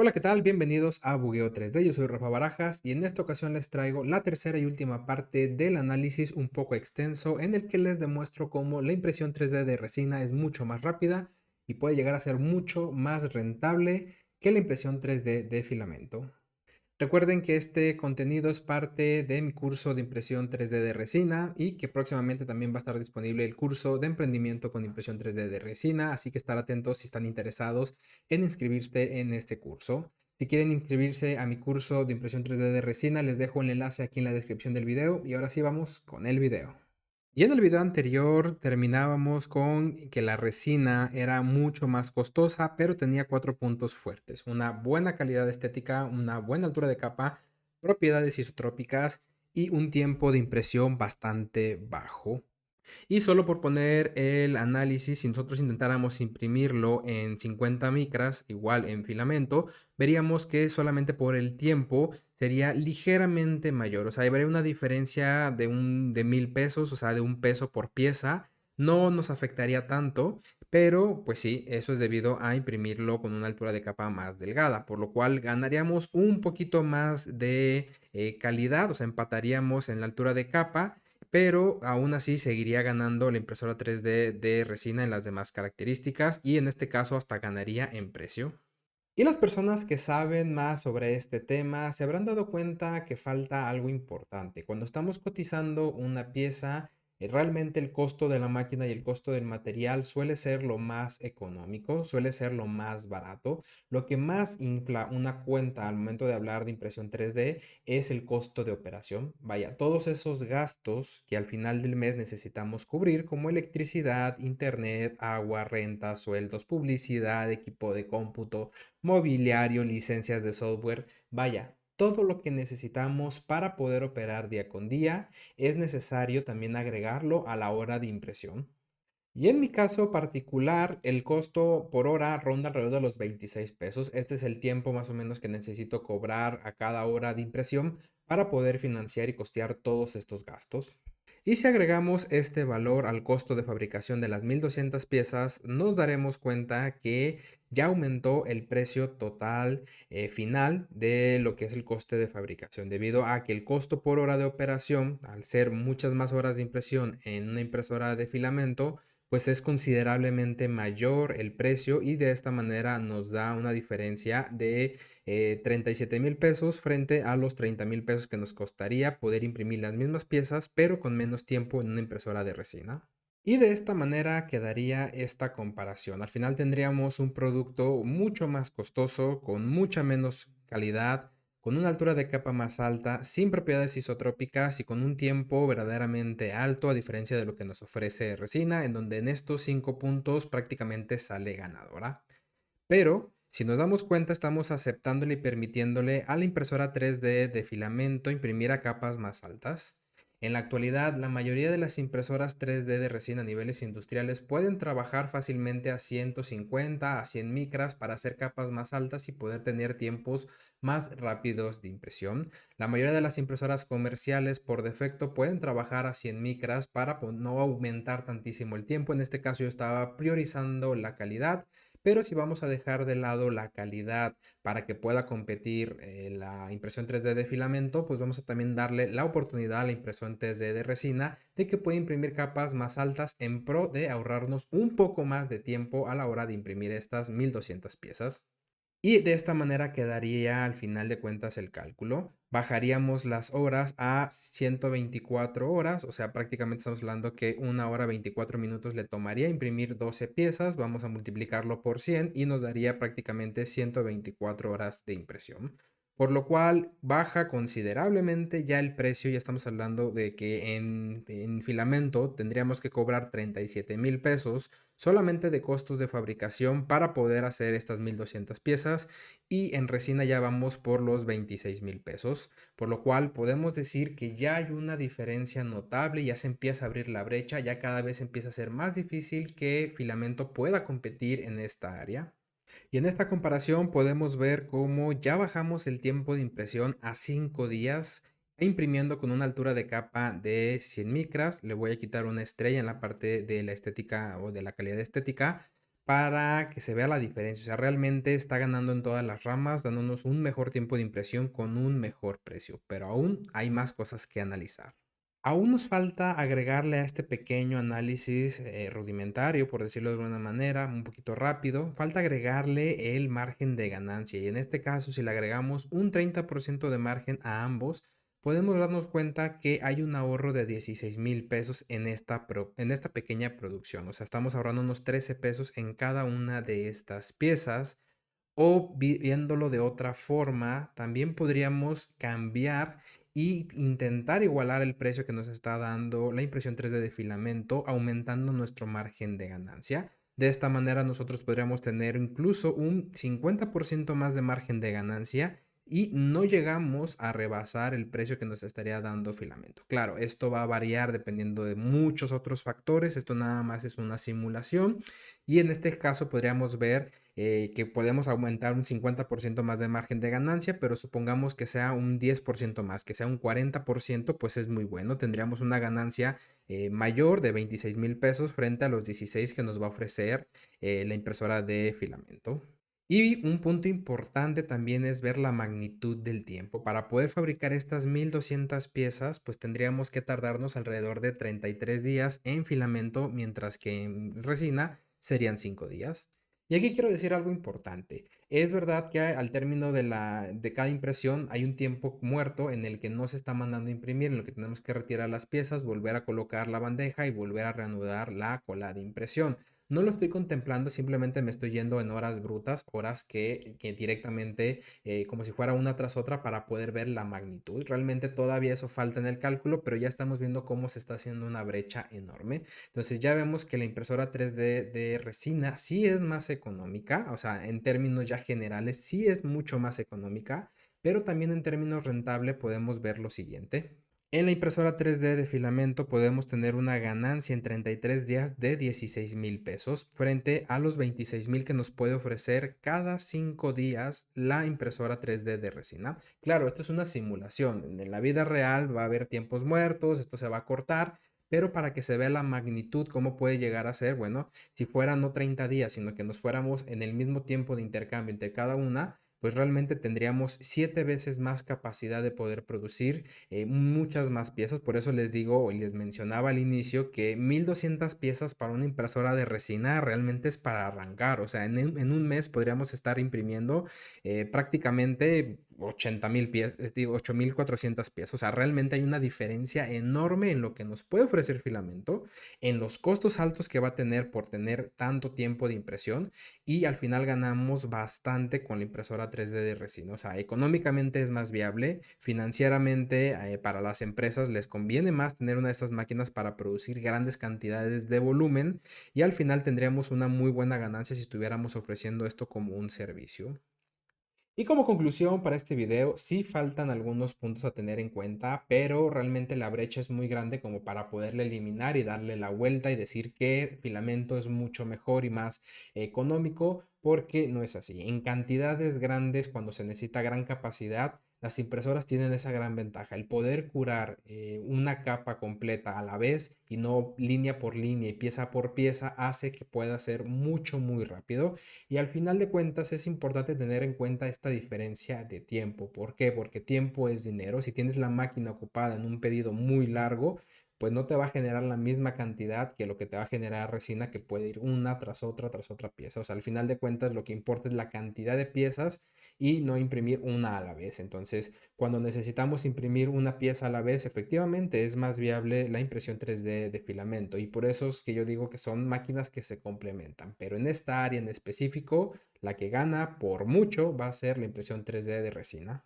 Hola, ¿qué tal? Bienvenidos a Bugueo 3D. Yo soy Rafa Barajas y en esta ocasión les traigo la tercera y última parte del análisis un poco extenso en el que les demuestro cómo la impresión 3D de resina es mucho más rápida y puede llegar a ser mucho más rentable que la impresión 3D de filamento. Recuerden que este contenido es parte de mi curso de impresión 3D de resina y que próximamente también va a estar disponible el curso de emprendimiento con impresión 3D de resina, así que estar atentos si están interesados en inscribirse en este curso. Si quieren inscribirse a mi curso de impresión 3D de resina, les dejo el enlace aquí en la descripción del video y ahora sí vamos con el video. Y en el video anterior terminábamos con que la resina era mucho más costosa, pero tenía cuatro puntos fuertes: una buena calidad estética, una buena altura de capa, propiedades isotrópicas y un tiempo de impresión bastante bajo. Y solo por poner el análisis, si nosotros intentáramos imprimirlo en 50 micras, igual en filamento, veríamos que solamente por el tiempo sería ligeramente mayor. O sea, habría una diferencia de 1000 pesos, o sea, de un peso por pieza. No nos afectaría tanto, pero pues sí, eso es debido a imprimirlo con una altura de capa más delgada, por lo cual ganaríamos un poquito más de calidad, o sea, empataríamos en la altura de capa, pero aún así seguiría ganando la impresora 3D de resina en las demás características y en este caso hasta ganaría en precio. Y las personas que saben más sobre este tema se habrán dado cuenta que falta algo importante. Cuando estamos cotizando una pieza, realmente el costo de la máquina y el costo del material suele ser lo más económico, suele ser lo más barato. Lo que más infla una cuenta al momento de hablar de impresión 3D es el costo de operación. Vaya, todos esos gastos que al final del mes necesitamos cubrir, como electricidad, internet, agua, renta, sueldos, publicidad, equipo de cómputo, mobiliario, licencias de software, vaya, todo lo que necesitamos para poder operar día con día es necesario también agregarlo a la hora de impresión. Y en mi caso particular, el costo por hora ronda alrededor de los 26 pesos. Este es el tiempo más o menos que necesito cobrar a cada hora de impresión para poder financiar y costear todos estos gastos. Y si agregamos este valor al costo de fabricación de las 1200 piezas, nos daremos cuenta que ya aumentó el precio total final de lo que es el coste de fabricación, debido a que el costo por hora de operación, al ser muchas más horas de impresión en una impresora de filamento, pues es considerablemente mayor el precio y de esta manera nos da una diferencia de 37,000 pesos frente a los 30,000 pesos que nos costaría poder imprimir las mismas piezas pero con menos tiempo en una impresora de resina. Y de esta manera quedaría esta comparación. Al final tendríamos un producto mucho más costoso, con mucha menos calidad, con una altura de capa más alta, sin propiedades isotrópicas y con un tiempo verdaderamente alto, a diferencia de lo que nos ofrece resina, en donde en estos 5 puntos prácticamente sale ganadora. Pero si nos damos cuenta, estamos aceptándole y permitiéndole a la impresora 3D de filamento imprimir a capas más altas. En la actualidad, la mayoría de las impresoras 3D de resina a niveles industriales pueden trabajar fácilmente a 150 a 100 micras para hacer capas más altas y poder tener tiempos más rápidos de impresión. La mayoría de las impresoras comerciales por defecto pueden trabajar a 100 micras para no aumentar tantísimo el tiempo. En este caso yo estaba priorizando la calidad, pero si vamos a dejar de lado la calidad para que pueda competir la impresión 3D de filamento, pues vamos a también darle la oportunidad a la impresión 3D de resina de que puede imprimir capas más altas en pro de ahorrarnos un poco más de tiempo a la hora de imprimir estas 1200 piezas. Y de esta manera quedaría al final de cuentas el cálculo. Bajaríamos las horas a 124 horas, o sea, prácticamente estamos hablando que 1 hora 24 minutos le tomaría imprimir 12 piezas. Vamos a multiplicarlo por 100 y nos daría prácticamente 124 horas de impresión. Por lo cual baja considerablemente ya el precio. Ya estamos hablando de que en filamento tendríamos que cobrar 37,000 pesos solamente de costos de fabricación para poder hacer estas 1200 piezas, y en resina ya vamos por los 26,000 pesos, por lo cual podemos decir que ya hay una diferencia notable. Ya se empieza a abrir la brecha, ya cada vez empieza a ser más difícil que filamento pueda competir en esta área. Y en esta comparación podemos ver cómo ya bajamos el tiempo de impresión a 5 días imprimiendo con una altura de capa de 100 micras. Le voy a quitar una estrella en la parte de la estética o de la calidad estética para que se vea la diferencia. O sea, realmente está ganando en todas las ramas, dándonos un mejor tiempo de impresión con un mejor precio, pero aún hay más cosas que analizar. Aún nos falta agregarle a este pequeño análisis rudimentario, por decirlo de alguna manera, un poquito rápido, falta agregarle el margen de ganancia. Y en este caso, si le agregamos un 30% de margen a ambos, podemos darnos cuenta que hay un ahorro de 16,000 pesos en esta pequeña producción. O sea, estamos ahorrando unos 13 pesos en cada una de estas piezas. O viéndolo de otra forma, también podríamos cambiar y intentar igualar el precio que nos está dando la impresión 3D de filamento, aumentando nuestro margen de ganancia. De esta manera nosotros podríamos tener incluso un 50% más de margen de ganancia y no llegamos a rebasar el precio que nos estaría dando filamento. Claro, esto va a variar dependiendo de muchos otros factores. Esto nada más es una simulación y en este caso podríamos ver que podemos aumentar un 50% más de margen de ganancia, pero supongamos que sea un 10% más, que sea un 40%, pues es muy bueno. Tendríamos una ganancia mayor de 26,000 pesos frente a los 16 que nos va a ofrecer la impresora de filamento. Y un punto importante también es ver la magnitud del tiempo. Para poder fabricar estas 1200 piezas, pues tendríamos que tardarnos alrededor de 33 días en filamento, mientras que en resina serían 5 días. Y aquí quiero decir algo importante. Es verdad que al término de cada impresión hay un tiempo muerto en el que no se está mandando a imprimir, en el que tenemos que retirar las piezas, volver a colocar la bandeja y volver a reanudar la cola de impresión. No lo estoy contemplando, simplemente me estoy yendo en horas brutas, horas que directamente, como si fuera una tras otra para poder ver la magnitud. Realmente todavía eso falta en el cálculo, pero ya estamos viendo cómo se está haciendo una brecha enorme. Entonces ya vemos que la impresora 3D de resina sí es más económica, o sea, en términos ya generales sí es mucho más económica, pero también en términos rentable podemos ver lo siguiente. En la impresora 3D de filamento podemos tener una ganancia en 33 días de 16,000 pesos frente a los 26,000 que nos puede ofrecer cada 5 días la impresora 3D de resina. Claro, esto es una simulación. En la vida real va a haber tiempos muertos, esto se va a cortar, pero para que se vea la magnitud, cómo puede llegar a ser, bueno, si fuera no 30 días, sino que nos fuéramos en el mismo tiempo de intercambio entre cada una, pues realmente tendríamos 7 veces más capacidad de poder producir muchas más piezas. Por eso les digo y les mencionaba al inicio que 1200 piezas para una impresora de resina realmente es para arrancar. O sea, en un mes podríamos estar imprimiendo prácticamente 80,000 piezas, digo, 8,400 piezas. O sea, realmente hay una diferencia enorme en lo que nos puede ofrecer filamento, en los costos altos que va a tener por tener tanto tiempo de impresión y al final ganamos bastante con la impresora 3D de resina. O sea, económicamente es más viable, financieramente para las empresas les conviene más tener una de estas máquinas para producir grandes cantidades de volumen y al final tendríamos una muy buena ganancia si estuviéramos ofreciendo esto como un servicio. Y como conclusión para este video, sí faltan algunos puntos a tener en cuenta, pero realmente la brecha es muy grande como para poderle eliminar y darle la vuelta y decir que filamento es mucho mejor y más económico, porque no es así. En cantidades grandes, cuando se necesita gran capacidad, las impresoras tienen esa gran ventaja, el poder curar una capa completa a la vez y no línea por línea y pieza por pieza hace que pueda ser mucho muy rápido. Y al final de cuentas es importante tener en cuenta esta diferencia de tiempo. ¿Por qué? Porque tiempo es dinero. Si tienes la máquina ocupada en un pedido muy largo, pues no te va a generar la misma cantidad que lo que te va a generar resina, que puede ir una tras otra pieza. O sea, al final de cuentas lo que importa es la cantidad de piezas y no imprimir una a la vez. Entonces, cuando necesitamos imprimir una pieza a la vez, efectivamente es más viable la impresión 3D de filamento. Y por eso es que yo digo que son máquinas que se complementan. Pero en esta área en específico, la que gana por mucho va a ser la impresión 3D de resina.